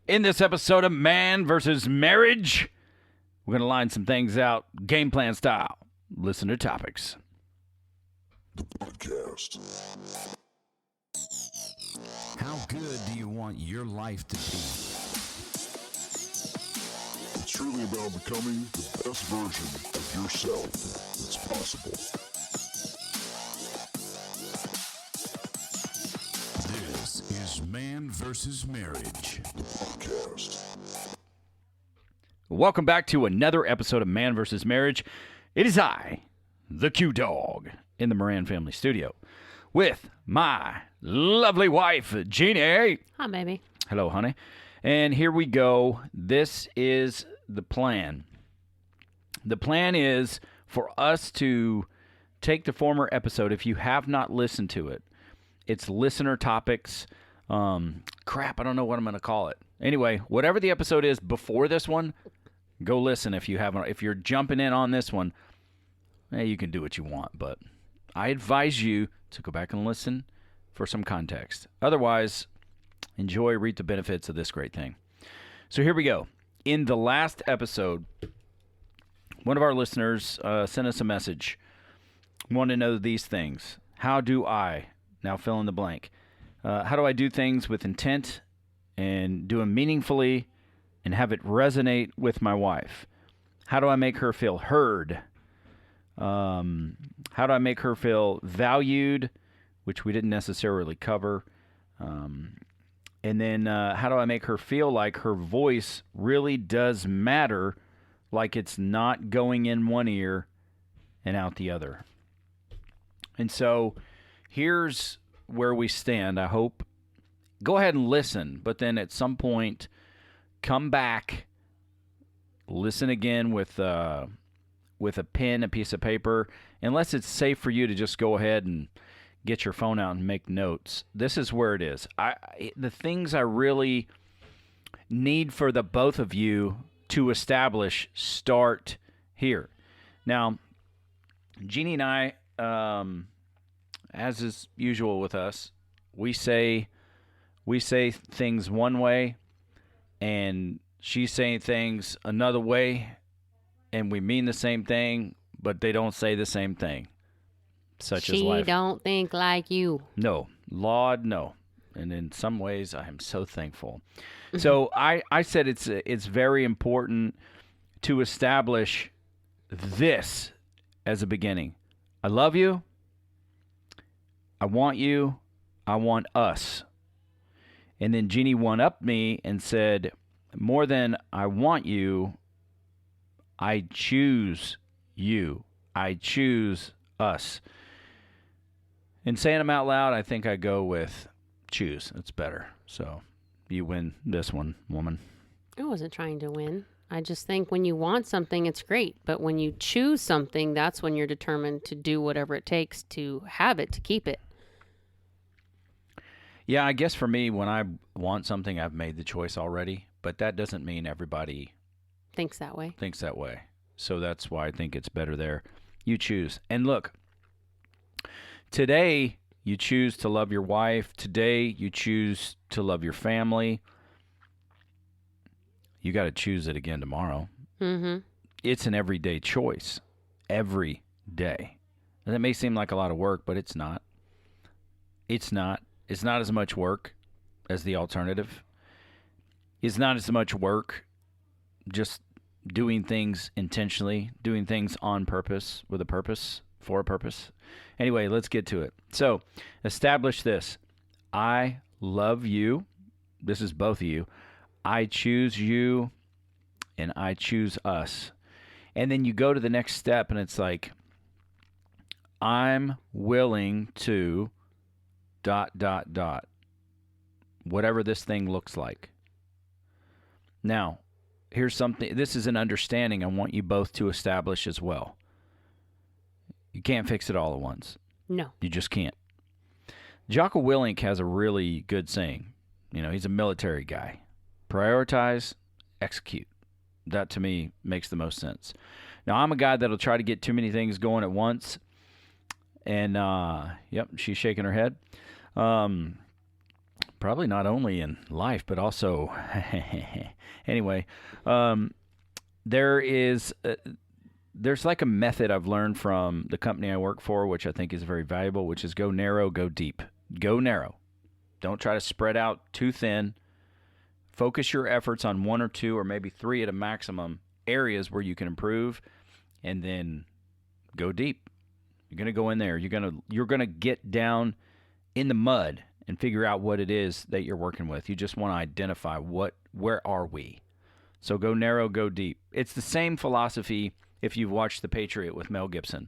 In this episode of Man versus Marriage, we're going to line some things out game plan style. Listener topics. The podcast. How good do you want your life to be? It's truly about becoming the best version of yourself that's possible. This is Man versus Marriage. The podcast. Welcome back to another episode of Man versus Marriage. It is I, the Q-Dog, in the Moran family studio with my lovely wife, Jeannie. Hi, baby. Hello, honey. And here we go. This is the plan. The plan is for us to take the former episode. If you have not listened to it, it's listener topics. Crap, I don't know what I'm going to call it. Anyway, whatever the episode is before this one, go listen if you haven't. If you're jumping in on this one, you can do what you want. But I advise you to go back and listen for some context. Otherwise, enjoy, reap the benefits of this great thing. So here we go. In the last episode, one of our listeners sent us a message. Want to know these things. How do I, now fill in the blank, how do I do things with intent and do them meaningfully and have it resonate with my wife? How do I make her feel heard? How do I make her feel valued, which we didn't necessarily cover? And then how do I make her feel like her voice really does matter, like it's not going in one ear and out the other? And so here's where we stand. I hope. Go ahead and listen, but then at some point, come back, listen again with a pen, a piece of paper, unless it's safe for you to just go ahead and get your phone out and make notes. This is where it is. The things I really need for the both of you to establish start here. Now, Jeannie and I, as is usual with us, we say things one way, and she's saying things another way, and we mean the same thing, but they don't say the same thing. Such as life. She don't think like you. No, Lord, no. And in some ways, I am so thankful. So I said it's very important to establish this as a beginning. I love you. I want you. I want us. And then Jeannie one-upped me and said, more than I want you, I choose you. I choose us. And saying them out loud, I think I go with choose. It's better. So you win this one, woman. I wasn't trying to win. I just think when you want something, it's great. But when you choose something, that's when you're determined to do whatever it takes to have it, to keep it. Yeah, I guess for me, when I want something, I've made the choice already. But that doesn't mean everybody Thinks that way. So that's why I think it's better there. You choose. And look, today you choose to love your wife. Today you choose to love your family. You got to choose it again tomorrow. Mm-hmm. It's an everyday choice. Every day. And that may seem like a lot of work, but it's not. It's not. It's not as much work as the alternative. It's not as much work just doing things intentionally, doing things on purpose, with a purpose, for a purpose. Anyway, let's get to it. So, establish this. I love you. This is both of you. I choose you, and I choose us. And then you go to the next step, and it's like, I'm willing to ... whatever this thing looks like. Now, here's something. This is an understanding I want you both to establish as well. You can't fix it all at once. No. You just can't. Jocko Willink has a really good saying. You know, he's a military guy. Prioritize, execute. That, to me, makes the most sense. Now, I'm a guy that'll try to get too many things going at once. And, yep, she's shaking her head. probably not only in life, but also, anyway, there's like a method I've learned from the company I work for, which I think is very valuable, which is go narrow, go deep. Go narrow. Don't try to spread out too thin. Focus your efforts on 1 or 2 or maybe 3 at a maximum areas where you can improve, and then go deep. You're going to go in there. You're going to get down in the mud and figure out what it is that you're working with. You just want to identify where are we. So go narrow, go deep. It's the same philosophy if you've watched The Patriot with Mel Gibson.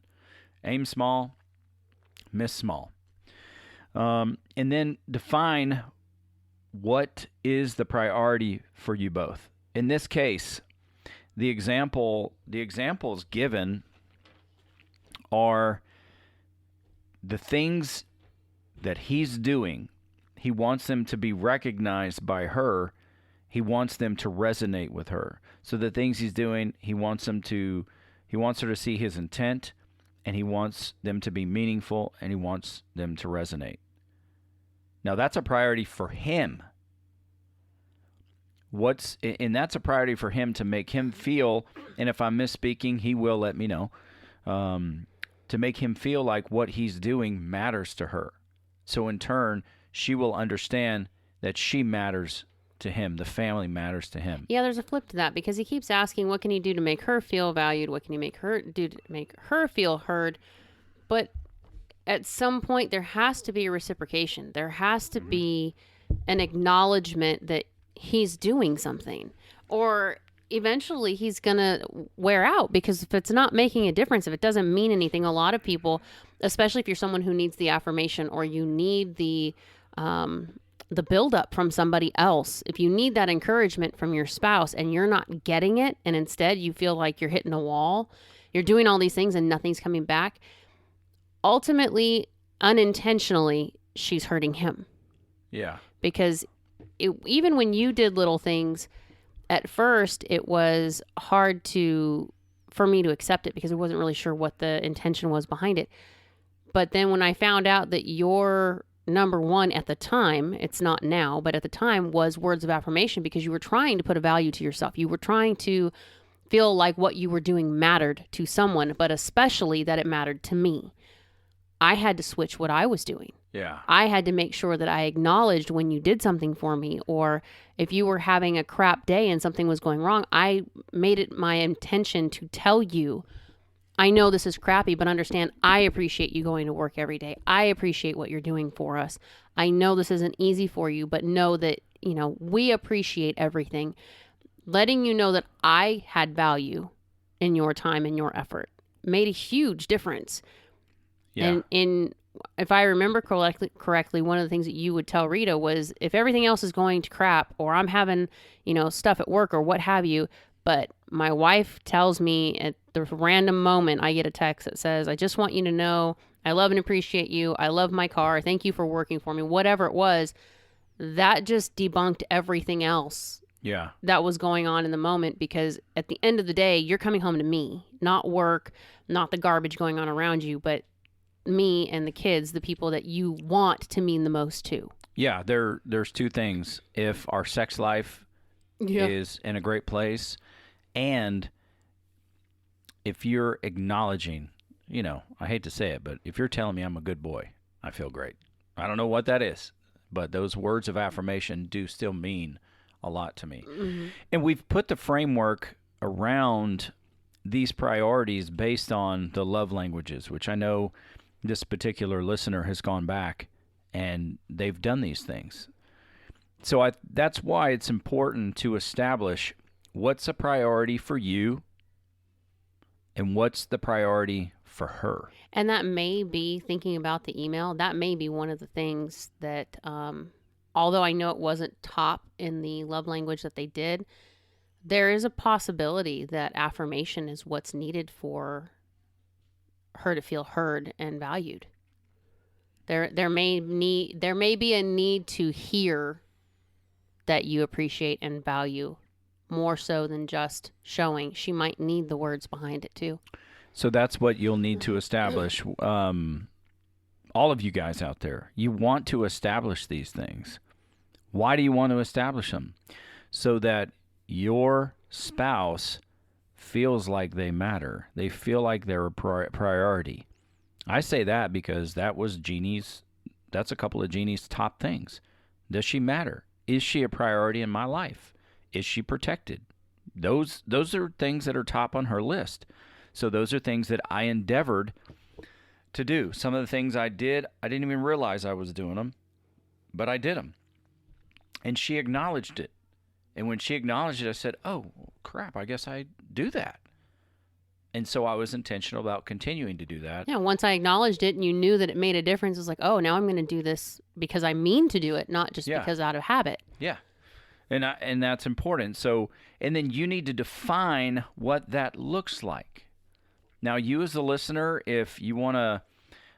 Aim small, miss small. And then define what is the priority for you both. In this case, the examples given are the things that he's doing. He wants them to be recognized by her. He wants them to resonate with her. So the things he's doing, he wants her to see his intent, and he wants them to be meaningful, and he wants them to resonate. Now that's a priority for him. And that's a priority for him to make him feel, and if I'm misspeaking, he will let me know, to make him feel like what he's doing matters to her. So in turn, she will understand that she matters to him. The family matters to him. Yeah, there's a flip to that because he keeps asking, what can he do to make her feel valued? What can he make her do to make her feel heard? But at some point, there has to be a reciprocation. There has to be an acknowledgement that he's doing something, or eventually he's going to wear out, because if it's not making a difference, if it doesn't mean anything, a lot of people, especially if you're someone who needs the affirmation or you need the buildup from somebody else, if you need that encouragement from your spouse and you're not getting it, and instead you feel like you're hitting a wall, you're doing all these things and nothing's coming back, ultimately, unintentionally, she's hurting him. Yeah. Because even when you did little things, at first it was hard for me to accept it because I wasn't really sure what the intention was behind it. But then when I found out that your number one at the time, it's not now, but at the time was words of affirmation, because you were trying to put a value to yourself. You were trying to feel like what you were doing mattered to someone, but especially that it mattered to me. I had to switch what I was doing. Yeah. I had to make sure that I acknowledged when you did something for me, or if you were having a crap day and something was going wrong, I made it my intention to tell you, I know this is crappy, but understand I appreciate you going to work every day. I appreciate what you're doing for us. I know this isn't easy for you, but know that, we appreciate everything. Letting you know that I had value in your time and your effort made a huge difference. Yeah. And if I remember correctly, one of the things that you would tell Rita was, if everything else is going to crap, or I'm having, stuff at work or what have you, but my wife tells me at the random moment, I get a text that says, I just want you to know I love and appreciate you. I love my car. Thank you for working for me. Whatever it was, that just debunked everything else that was going on in the moment, because at the end of the day, you're coming home to me, not work, not the garbage going on around you, but me and the kids, the people that you want to mean the most to. Yeah, there's two things. If our sex life is in a great place, and if you're acknowledging, I hate to say it, but if you're telling me I'm a good boy, I feel great. I don't know what that is, but those words of affirmation do still mean a lot to me. Mm-hmm. And we've put the framework around these priorities based on the love languages, which I know this particular listener has gone back and they've done these things. So that's why it's important to establish what's a priority for you and what's the priority for her. And that may be, thinking about the email, that may be one of the things that, although I know it wasn't top in the love language that they did, there is a possibility that affirmation is what's needed for her to feel heard and valued. There may be a need to hear that you appreciate and value more so than just showing. She might need the words behind it too. So that's what you'll need to establish. All of you guys out there, you want to establish these things. Why do you want to establish them? So that your spouse feels like they matter. They feel like they're a priority. I say that because that's a couple of Jeannie's top things. Does she matter? Is she a priority in my life? Is she protected? Those are things that are top on her list. So those are things that I endeavored to do. Some of the things I did, I didn't even realize I was doing them, but I did them. And she acknowledged it. And when she acknowledged it, I said, oh, crap, I guess I do that. And so I was intentional about continuing to do that. Yeah, once I acknowledged it and you knew that it made a difference, it's like, oh, now I'm going to do this because I mean to do it, not just because out of habit. Yeah. And that's important. So, and then you need to define what that looks like. Now, you as a listener, if you want to,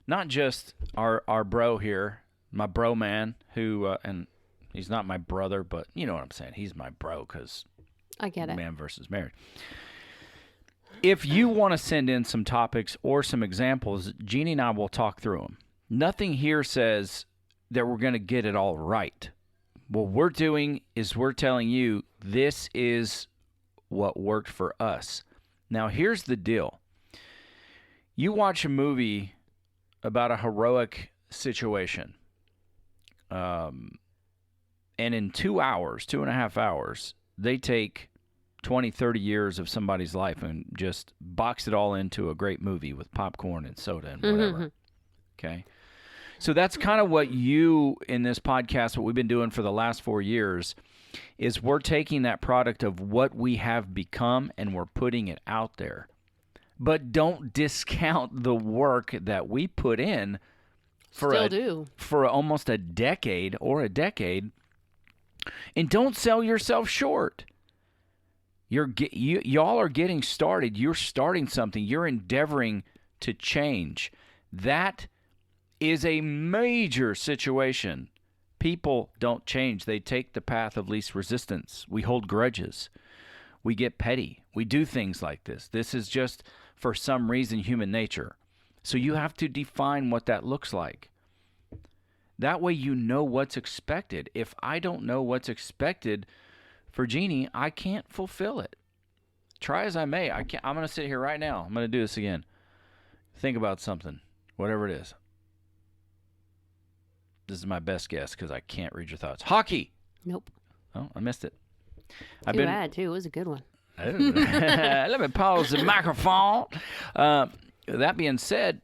not just our bro here, my bro man, who, and he's not my brother, but you know what I'm saying. He's my bro because I get it. Man versus marriage. If you want to send in some topics or some examples, Jeannie and I will talk through them. Nothing here says that we're going to get it all right. What we're doing is we're telling you this is what worked for us. Now, here's the deal. You watch a movie about a heroic situation, and in 2 hours, 2.5 hours, they take 20, 30 years of somebody's life and just box it all into a great movie with popcorn and soda and whatever. Okay? So that's kind of what you, in this podcast, what we've been doing for the last 4 years, is we're taking that product of what we have become and we're putting it out there. But don't discount the work that we put in for almost a decade. And don't sell yourself short. Y'all are getting started. You're starting something. You're endeavoring to change. That is a major situation. People don't change. They take the path of least resistance. We hold grudges. We get petty. We do things like this. This is just, for some reason, human nature. So you have to define what that looks like. That way you know what's expected. If I don't know what's expected for Jeannie, I can't fulfill it. Try as I may. I'm going to sit here right now. I'm going to do this again. Think about something, whatever it is. This is my best guess because I can't read your thoughts. Hockey. Nope. Oh, I missed it. Too bad, too. It was a good one. Let me pause the microphone. That being said,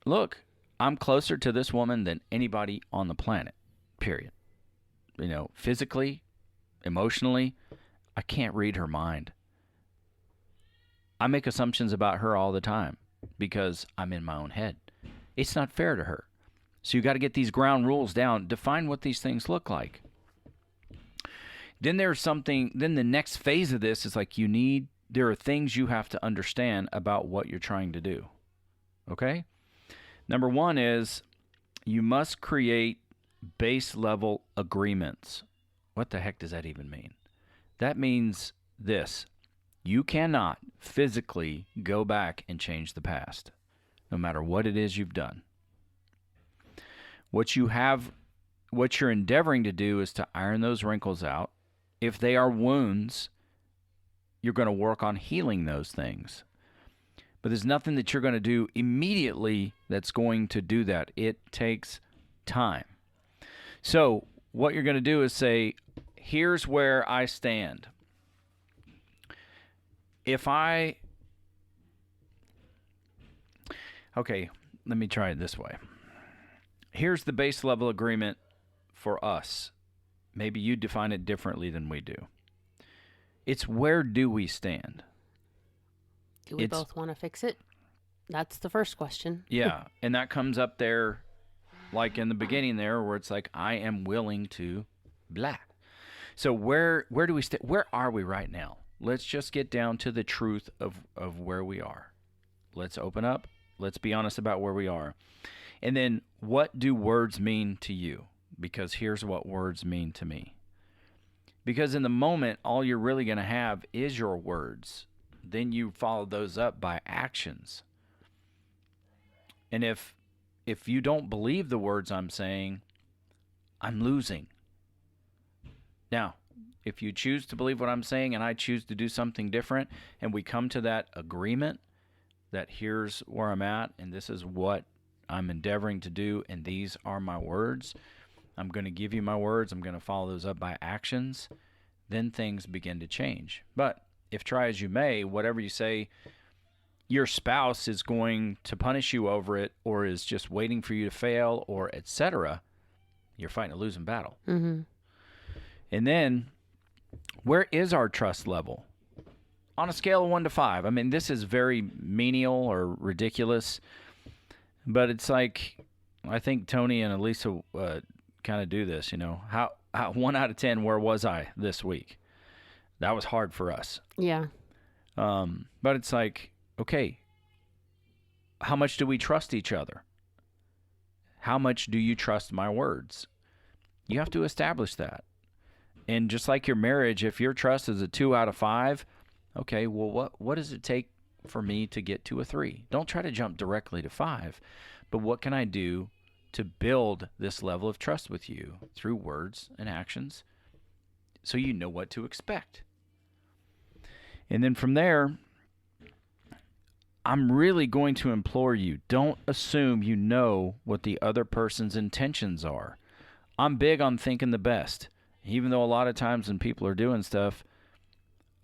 look, I'm closer to this woman than anybody on the planet, period. You know, physically, emotionally, I can't read her mind. I make assumptions about her all the time because I'm in my own head. It's not fair to her. So you got to get these ground rules down. Define what these things look like. Then the next phase of this is like there are things you have to understand about what you're trying to do. Okay? Number one is you must create base level agreements. What the heck does that even mean? That means this. You cannot physically go back and change the past, no matter what it is you've done. What you're endeavoring to do is to iron those wrinkles out. If they are wounds, you're going to work on healing those things. But there's nothing that you're going to do immediately that's going to do that. It takes time. So what you're going to do is say, here's where I stand. Okay, let me try it this way. Here's the base level agreement for us. Maybe you define it differently than we do. It's where do we stand? Do we both want to fix it? That's the first question. Yeah, and that comes up there like in the beginning there where it's like, I am willing to blah. So where do we stand? Where are we right now? Let's just get down to the truth of where we are. Let's open up. Let's be honest about where we are. And then what do words mean to you? Because here's what words mean to me. Because in the moment, all you're really going to have is your words. Then you follow those up by actions. And if you don't believe the words I'm saying, I'm losing. Now, if you choose to believe what I'm saying and I choose to do something different, and we come to that agreement that here's where I'm at and this is what I'm endeavoring to do and these are my words, I'm going to give you my words, I'm going to follow those up by actions, then things begin to change. But if try as you may, whatever you say, your spouse is going to punish you over it or is just waiting for you to fail or etc., you're fighting a losing battle. Mm-hmm. And then, where is our trust level? On a scale of 1 to 5. I mean, this is very menial or ridiculous, but it's like, I think Tony and Elisa kind of do this, you know. How 1 out of 10, where was I this week? That was hard for us. Yeah. But it's like, okay, how much do we trust each other? How much do you trust my words? You have to establish that. And just like your marriage, if your trust is a 2 out of 5, okay, well, what does it take for me to get to a 3? Don't try to jump directly to 5, but what can I do to build this level of trust with you through words and actions so you know what to expect? And then from there, I'm really going to implore you, don't assume you know what the other person's intentions are. I'm big on thinking the best. Even though a lot of times when people are doing stuff,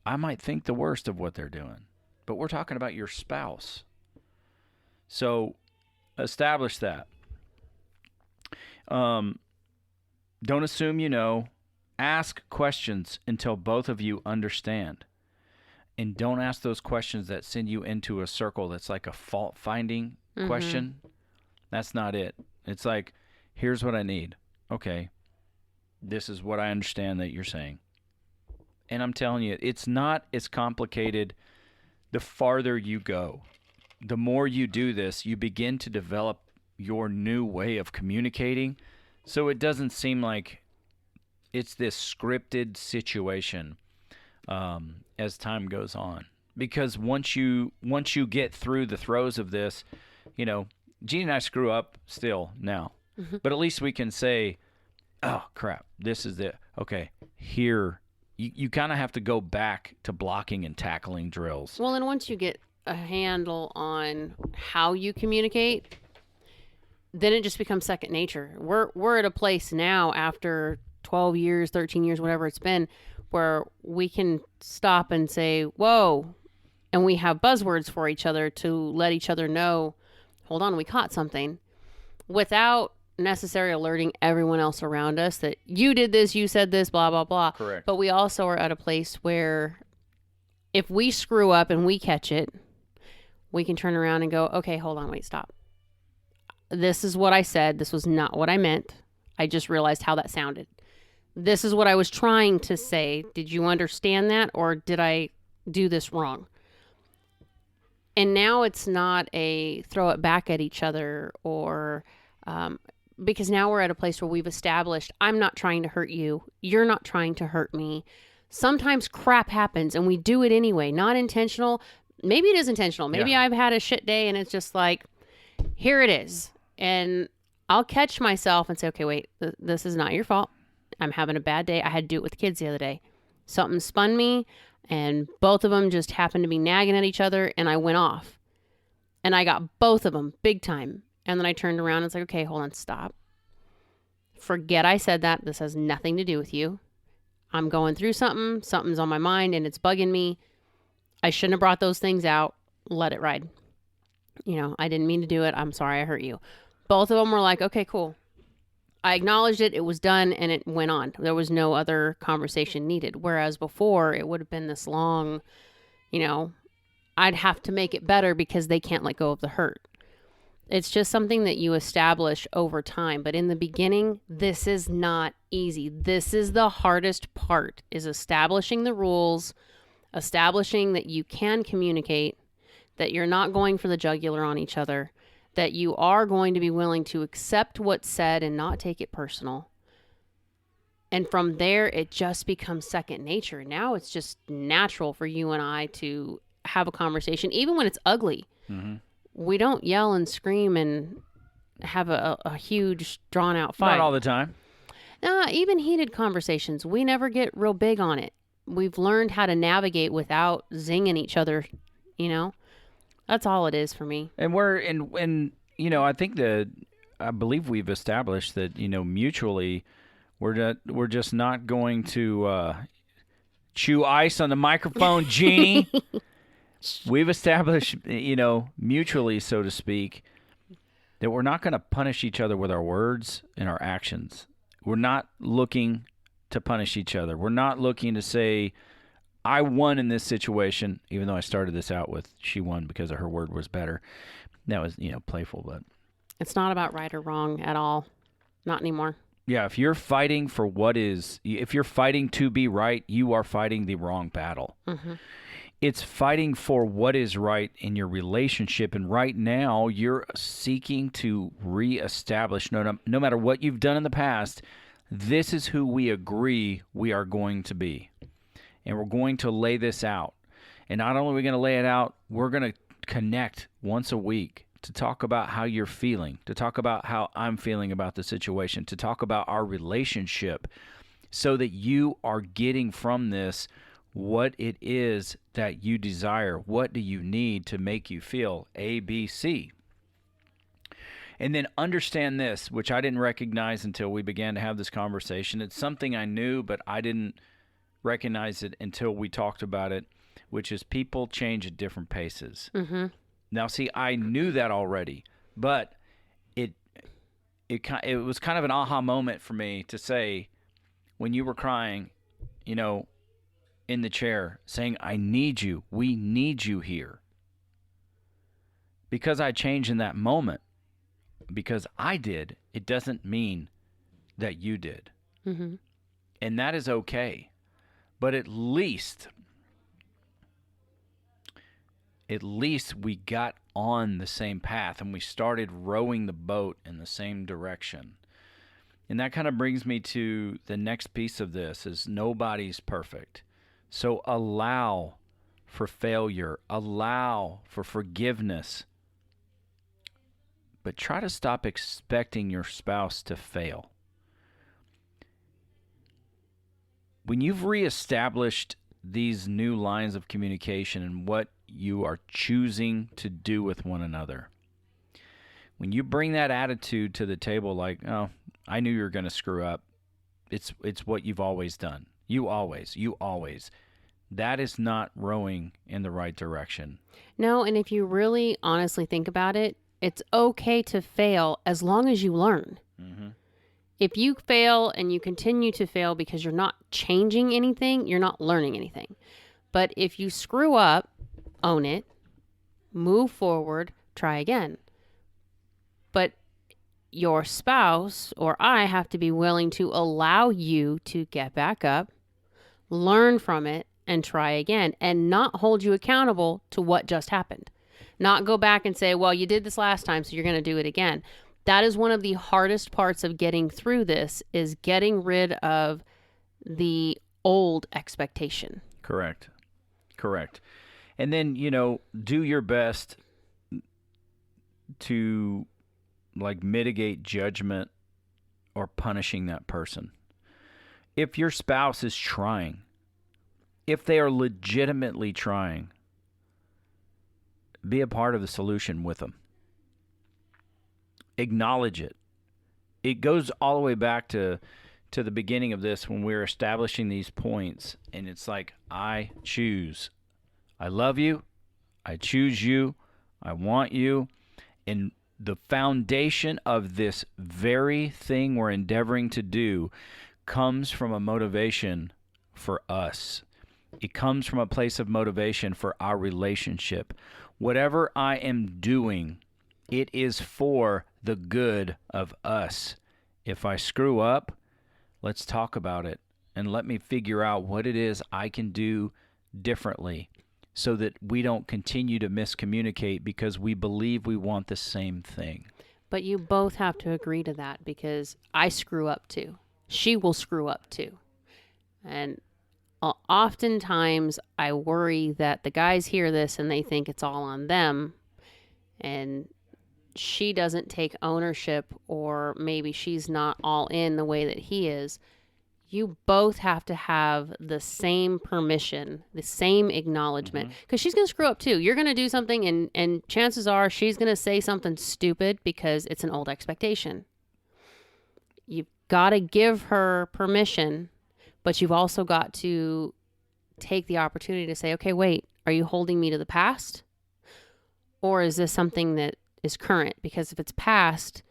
I might think the worst of what they're doing. But we're talking about your spouse. So establish that. Don't assume you know. Ask questions until both of you understand. And don't ask those questions that send you into a circle that's like a fault-finding question. That's not it. It's like, here's what I need. Okay, this is what I understand that you're saying. And I'm telling you, it's not as complicated the farther you go. The more you do this, you begin to develop your new way of communicating. So it doesn't seem like it's this scripted situation as time goes on. Because once you get through the throes of this, you know, Gene and I screw up still now. But at least we can say, oh, crap, this is it. Okay, here, you kind of have to go back to blocking and tackling drills. Well, and once you get a handle on how you communicate, then it just becomes second nature. We're at a place now after 12 years, 13 years, whatever it's been, where we can stop and say, whoa, and we have buzzwords for each other to let each other know, hold on, we caught something, without necessarily alerting everyone else around us that you did this, you said this, blah, blah, blah. Correct. But we also are at a place where if we screw up and we catch it, we can turn around and go, okay, hold on, wait, stop. This is what I said. This was not what I meant. I just realized how that sounded. This is what I was trying to say. Did you understand that, or did I do this wrong? And now it's not a throw it back at each other or because now we're at a place where we've established I'm not trying to hurt you. You're not trying to hurt me. Sometimes crap happens and we do it anyway. Not intentional. Maybe it is intentional. Maybe I've had a shit day and it's just like, here it is. And I'll catch myself and say, okay, wait, this is not your fault. I'm having a bad day. I had to do it with the kids the other day. Something spun me and both of them just happened to be nagging at each other and I went off. And I got both of them big time. And then I turned around and it's like, okay, hold on, stop. Forget I said that. This has nothing to do with you. I'm going through something. Something's on my mind and it's bugging me. I shouldn't have brought those things out. Let it ride. You know, I didn't mean to do it. I'm sorry I hurt you. Both of them were like, okay, cool. I acknowledged it. It was done and it went on. There was no other conversation needed. Whereas before it would have been this long, you know, I'd have to make it better because they can't let go of the hurt. It's just something that you establish over time. But in the beginning, this is not easy. This is the hardest part, is establishing the rules, establishing that you can communicate, that you're not going for the jugular on each other, that you are going to be willing to accept what's said and not take it personal. And from there, it just becomes second nature. Now it's just natural for you and I to have a conversation, even when it's ugly. Mm-hmm. We don't yell and scream and have a huge drawn out fight. Not all the time. Even heated conversations, we never get real big on it. We've learned how to navigate without zinging each other, you know? That's all it is for me. And I believe we've established that, mutually we're just not going to chew ice on the microphone, Jeannie. We've established, mutually, so to speak, that we're not going to punish each other with our words and our actions. We're not looking to punish each other. We're not looking to say, I won in this situation, even though I started this out with she won because her word was better. That was, playful, but It's not about right or wrong at all. Not anymore. yeah, if you're fighting if you're fighting to be right, you are fighting the wrong battle. Mm-hmm. It's fighting for what is right in your relationship. And right now, you're seeking to reestablish, no matter what you've done in the past, this is who we agree we are going to be. And we're going to lay this out. And not only are we going to lay it out, we're going to connect once a week to talk about how you're feeling, to talk about how I'm feeling about the situation, to talk about our relationship, so that you are getting from this what it is that you desire. What do you need to make you feel A, B, C? And then understand this, which I didn't recognize until we began to have this conversation. It's something I knew, but I didn't recognize it until we talked about it, which is people change at different paces. Mm-hmm. Now, see, I knew that already, but it was kind of an aha moment for me to say, when you were crying, in the chair, saying, I need you, we need you here. Because I changed in that moment, because I did, it doesn't mean that you did. Mm-hmm. And that is okay. But at least we got on the same path and we started rowing the boat in the same direction. And that kind of brings me to the next piece of this is nobody's perfect. So allow for failure, allow for forgiveness, but try to stop expecting your spouse to fail. When you've reestablished these new lines of communication and what you are choosing to do with one another, when you bring that attitude to the table, like, oh, I knew you were going to screw up. It's what you've always done. You always. That is not rowing in the right direction. No, and if you really honestly think about it, it's okay to fail as long as you learn. Mm-hmm. If you fail and you continue to fail because you're not changing anything, you're not learning anything. But if you screw up, own it, move forward, try again. But your spouse or I have to be willing to allow you to get back up, learn from it, and try again, and not hold you accountable to what just happened. Not go back and say, well, you did this last time, so you're going to do it again. That is one of the hardest parts of getting through this, is getting rid of the old expectation. Correct. And then, do your best to mitigate judgment or punishing that person. If your spouse is trying, if they are legitimately trying, be a part of the solution with them. Acknowledge it. It goes all the way back to the beginning of this when we were establishing these points, and it's like, I choose. I love you. I choose you. I want you. And the foundation of this very thing we're endeavoring to do comes from a motivation for us. It comes from a place of motivation for our relationship. Whatever I am doing, it is for the good of us. If I screw up, let's talk about it and let me figure out what it is I can do differently so that we don't continue to miscommunicate because we believe we want the same thing. But you both have to agree to that, because I screw up too. She will screw up too. And oftentimes I worry that the guys hear this and they think it's all on them. And she doesn't take ownership, or maybe she's not all in the way that he is, you both have to have the same permission, the same acknowledgement, because she's going to screw up too. You're going to do something, and chances are she's going to say something stupid because it's an old expectation. You've got to give her permission, but you've also got to take the opportunity to say, okay, wait, are you holding me to the past? Or is this something that is current? Because if it's past,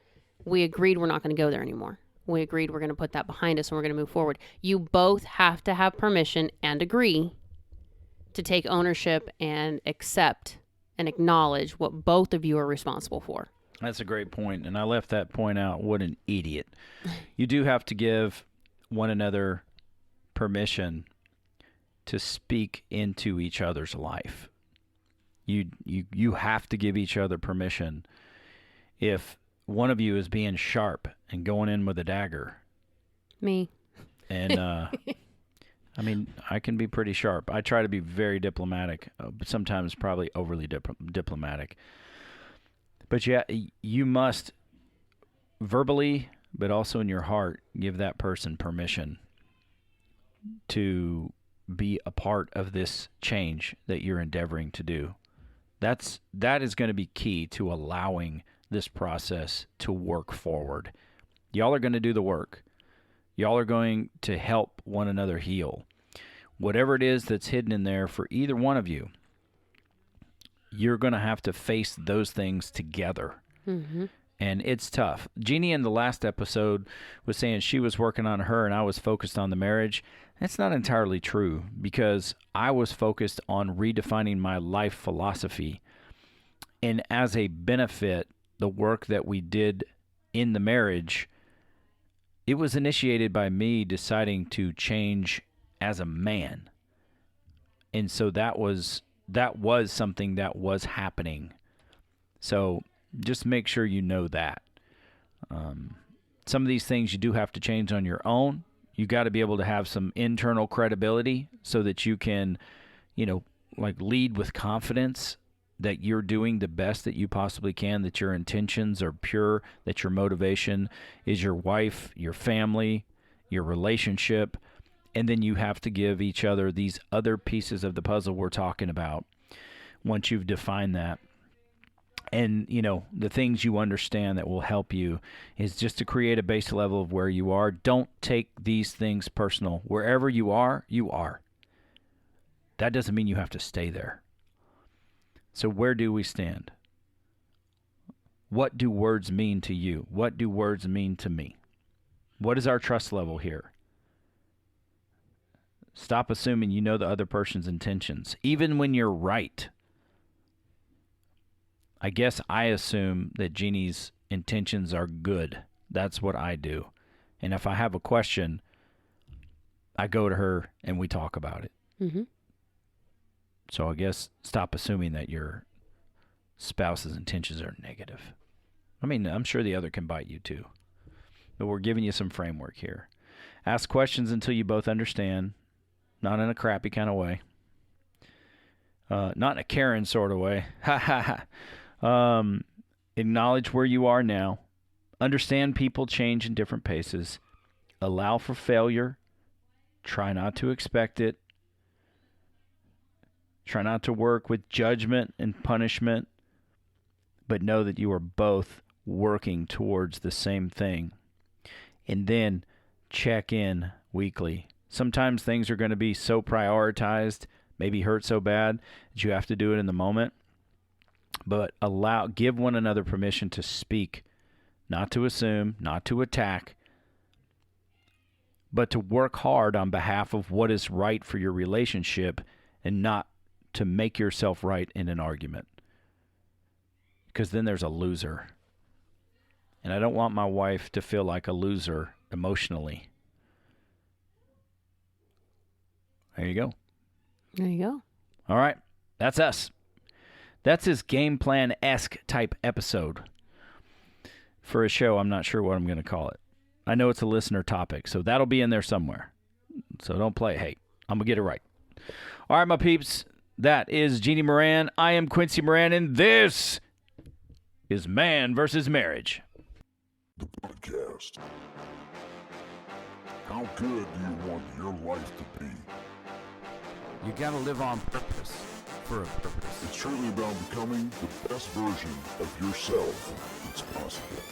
we agreed we're not going to go there anymore. We agreed we're going to put that behind us and we're going to move forward. You both have to have permission and agree to take ownership and accept and acknowledge what both of you are responsible for. That's a great point, and I left that point out. What an idiot. You do have to give one another permission to speak into each other's life. You have to give each other permission. If one of you is being sharp and going in with a dagger. Me. And, I mean, I can be pretty sharp. I try to be very diplomatic, but sometimes probably overly diplomatic. But yeah, you must verbally, but also in your heart, give that person permission to be a part of this change that you're endeavoring to do. That is going to be key to allowing this process to work forward. Y'all are going to do the work. Y'all are going to help one another heal. Whatever it is that's hidden in there for either one of you, you're going to have to face those things together. Mm-hmm. And it's tough. Jeannie in the last episode was saying she was working on her and I was focused on the marriage. That's not entirely true, because I was focused on redefining my life philosophy. And as a benefit, the work that we did in the marriage, it was initiated by me deciding to change as a man. And so that was something that was happening. So just make sure you know that. Some of these things you do have to change on your own. You got to be able to have some internal credibility so that you can, lead with confidence that you're doing the best that you possibly can, that your intentions are pure, that your motivation is your wife, your family, your relationship. And then you have to give each other these other pieces of the puzzle we're talking about once you've defined that. And, the things you understand that will help you is just to create a base level of where you are. Don't take these things personal. Wherever you are, you are. That doesn't mean you have to stay there. So where do we stand? What do words mean to you? What do words mean to me? What is our trust level here? Stop assuming you know the other person's intentions, even when you're right. I guess I assume that Jeannie's intentions are good. That's what I do. And if I have a question, I go to her and we talk about it. Mm-hmm. So I guess stop assuming that your spouse's intentions are negative. I mean, I'm sure the other can bite you too. But we're giving you some framework here. Ask questions until you both understand. Not in a crappy kind of way. Not in a Karen sort of way. Ha ha ha. Acknowledge where you are now. Understand people change in different paces. Allow for failure. Try not to expect it. Try not to work with judgment and punishment, but know that you are both working towards the same thing. And then check in weekly. Sometimes things are going to be so prioritized, maybe hurt so bad, that you have to do it in the moment. But give one another permission to speak, not to assume, not to attack, but to work hard on behalf of what is right for your relationship and not to make yourself right in an argument. Because then there's a loser. And I don't want my wife to feel like a loser emotionally. There you go. There you go. All right. That's us. That's his game plan-esque type episode for a show. I'm not sure what I'm going to call it. I know it's a listener topic, so that'll be in there somewhere. So don't play hate. I'm going to get it right. All right, my peeps. That is Jeannie Moran. I am Quincy Moran, and this is Man versus Marriage. The podcast. How good do you want your life to be? You gotta live on purpose, for a purpose. It's truly about becoming the best version of yourself that's possible.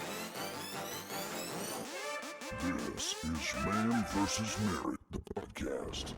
This is Man vs. Marriage, the podcast.